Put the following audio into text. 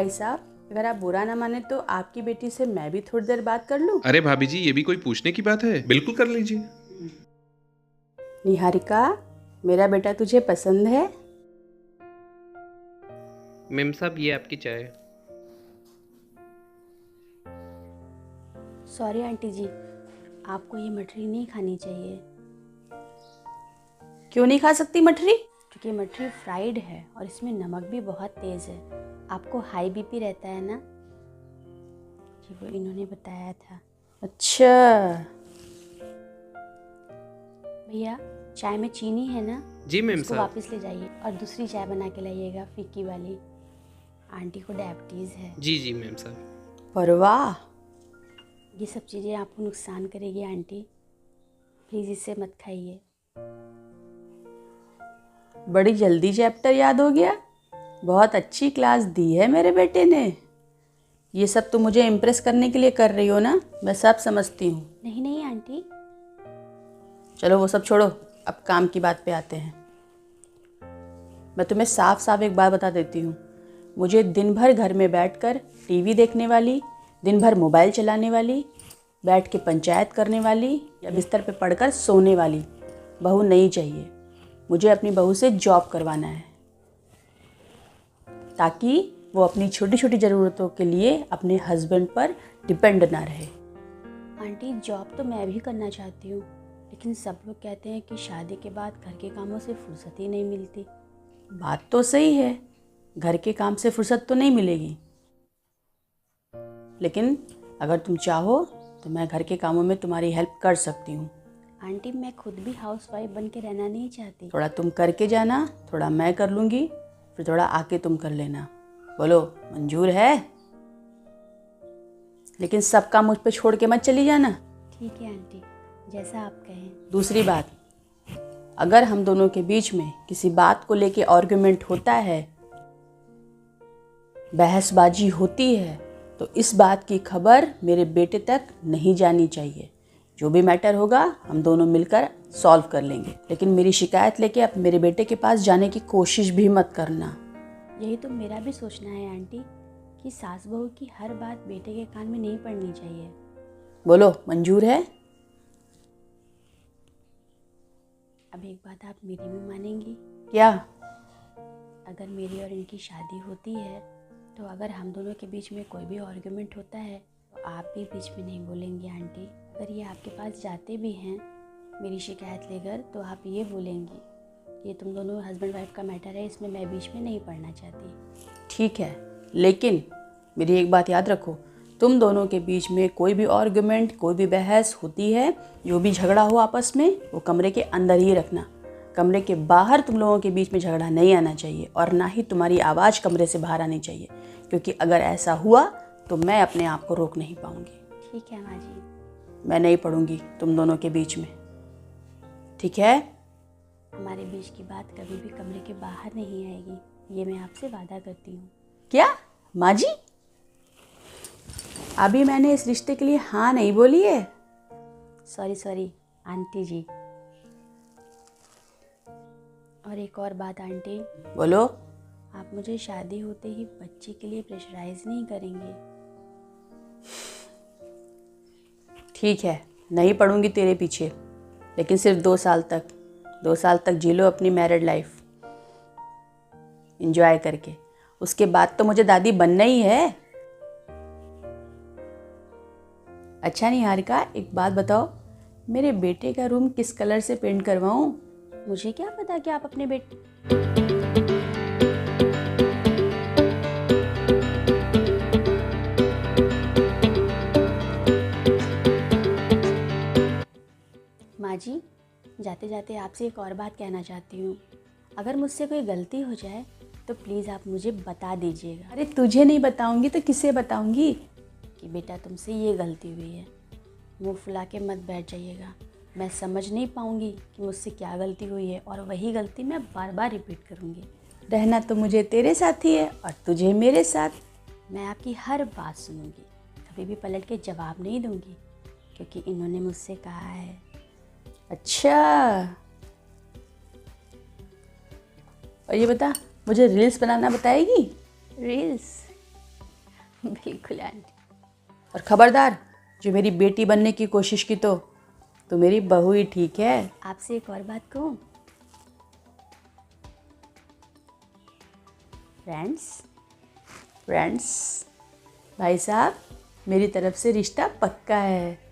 भाई साहब, अगर आप बुरा ना माने तो आपकी बेटी से मैं भी थोड़ी देर बात कर लूं? अरे भाभी जी, ये भी कोई पूछने की बात है? बिल्कुल कर लीजिए। निहारिका, मेरा बेटा तुझे पसंद है? मेम साहब, ये आपकी चाय। सॉरी आंटी जी, आपको ये मठरी नहीं खानी चाहिए। क्यों नहीं खा सकती मठरी? क्योंकि मठरी फ्राइड है और इसमें नमक भी बहुत तेज़ है। आपको हाई बीपी रहता है ना? जी वो इन्होंने बताया था। अच्छा भैया, चाय में चीनी है ना? जी मेम उसको साहब। वापस ले जाइए और दूसरी चाय बना के लाइएगा, फीकी वाली। आंटी को डायबिटीज़ है। जी जी मेम साहब। पर वाह, ये सब चीज़ें आपको नुकसान करेगी आंटी, प्लीज़ इसे मत खाइए। बड़ी जल्दी चैप्टर याद हो गया। बहुत अच्छी क्लास दी है मेरे बेटे ने। ये सब तुम मुझे इम्प्रेस करने के लिए कर रही हो ना? मैं सब समझती हूँ। नहीं नहीं आंटी। चलो वो सब छोड़ो, अब काम की बात पे आते हैं। मैं तुम्हें साफ साफ एक बात बता देती हूँ, मुझे दिन भर घर में बैठकर टीवी देखने वाली, दिन भर मोबाइल चलाने वाली, बैठ के पंचायत करने वाली या बिस्तर पे पड़कर सोने वाली बहू नहीं चाहिए। मुझे अपनी बहू से जॉब करवाना है ताकि वो अपनी छोटी छोटी ज़रूरतों के लिए अपने हस्बैंड पर डिपेंड ना रहे। आंटी, जॉब तो मैं भी करना चाहती हूँ, लेकिन सब लोग कहते हैं कि शादी के बाद घर के कामों से फुर्सत ही नहीं मिलती। बात तो सही है, घर के काम से फुर्सत तो नहीं मिलेगी, लेकिन अगर तुम चाहो तो मैं घर के कामों में तुम्हारी हेल्प कर सकती हूँ। आंटी, मैं खुद भी हाउसवाइफ बन के रहना नहीं चाहती। थोड़ा तुम करके जाना, थोड़ा मैं कर लूँगी, फिर थोड़ा आके तुम कर लेना। बोलो मंजूर है? लेकिन सब काम मुझ पे छोड़ के मत चली जाना। ठीक है आंटी, जैसा आप कहें। दूसरी बात, अगर हम दोनों के बीच में किसी बात को लेके आर्गुमेंट होता है, बहसबाजी होती है, तो इस बात की खबर मेरे बेटे तक नहीं जानी चाहिए। जो भी मैटर होगा हम दोनों मिलकर सॉल्व कर लेंगे, लेकिन मेरी शिकायत लेके अब मेरे बेटे के पास जाने की कोशिश भी मत करना। यही तो मेरा भी सोचना है आंटी, कि सास बहू की हर बात बेटे के कान में नहीं पड़नी चाहिए। बोलो मंजूर है? अब एक बात आप मेरी भी मानेंगी? क्या? अगर मेरी और इनकी शादी होती है तो अगर हम दोनों के बीच में कोई भी आर्गुमेंट होता है तो आप भी बीच में नहीं बोलेंगी आंटी। अगर ये आपके पास जाते भी हैं मेरी शिकायत लेकर तो आप ये बोलेंगी कि ये तुम दोनों हस्बैंड वाइफ का मैटर है, इसमें मैं बीच में नहीं पड़ना चाहती। ठीक है, लेकिन मेरी एक बात याद रखो, तुम दोनों के बीच में कोई भी आर्गुमेंट, कोई भी बहस होती है, जो भी झगड़ा हो आपस में, वो कमरे के अंदर ही रखना। कमरे के बाहर तुम लोगों के बीच में झगड़ा नहीं आना चाहिए और ना ही तुम्हारी आवाज़ कमरे से बाहर आनी चाहिए, क्योंकि अगर ऐसा हुआ तो मैं अपने आप को रोक नहीं पाऊंगी। ठीक है माँ जी। मैं नहीं पढ़ूंगी तुम दोनों के बीच में, ठीक है? हमारे बीच की बात कभी भी कमरे के बाहर नहीं आएगी, ये मैं आपसे वादा करती हूँ। क्या माँ जी? अभी मैंने इस रिश्ते के लिए हाँ नहीं बोली है। सॉरी आंटी जी। और एक और बात आंटी। बोलो। आप मुझे शादी होते ही बच्चे के लिए प्रेशराइज नहीं करेंगे? ठीक है, नहीं पढ़ूंगी तेरे पीछे, लेकिन सिर्फ 2 साल तक। 2 साल तक जी लो अपनी मैरिड लाइफ एंजॉय करके, उसके बाद तो मुझे दादी बनना ही है। अच्छा निहारिका, एक बात बताओ, मेरे बेटे का रूम किस कलर से पेंट करवाऊं? मुझे क्या पता कि आप अपने बेटे। माँ जी, जाते जाते आपसे एक और बात कहना चाहती हूँ। अगर मुझसे कोई गलती हो जाए तो प्लीज़ आप मुझे बता दीजिएगा। अरे तुझे नहीं बताऊंगी तो किसे बताऊंगी कि बेटा तुमसे ये गलती हुई है। मुंह फुला के मत बैठ जाइएगा, मैं समझ नहीं पाऊंगी कि मुझसे क्या गलती हुई है और वही गलती मैं बार बार रिपीट करूंगी। रहना तो मुझे तेरे साथ ही है और तुझे मेरे साथ। मैं आपकी हर बात सुनूंगी, कभी भी पलट के जवाब नहीं दूंगी, क्योंकि इन्होंने मुझसे कहा है। अच्छा, और ये बता, मुझे रील्स बनाना बताएगी? रील्स? बिल्कुल आंटी। और खबरदार, जो मेरी बेटी बनने की कोशिश की तो मेरी बहू ही ठीक है। आपसे एक और बात कहूँ? फ्रेंड्स, भाई साहब, मेरी तरफ से रिश्ता पक्का है।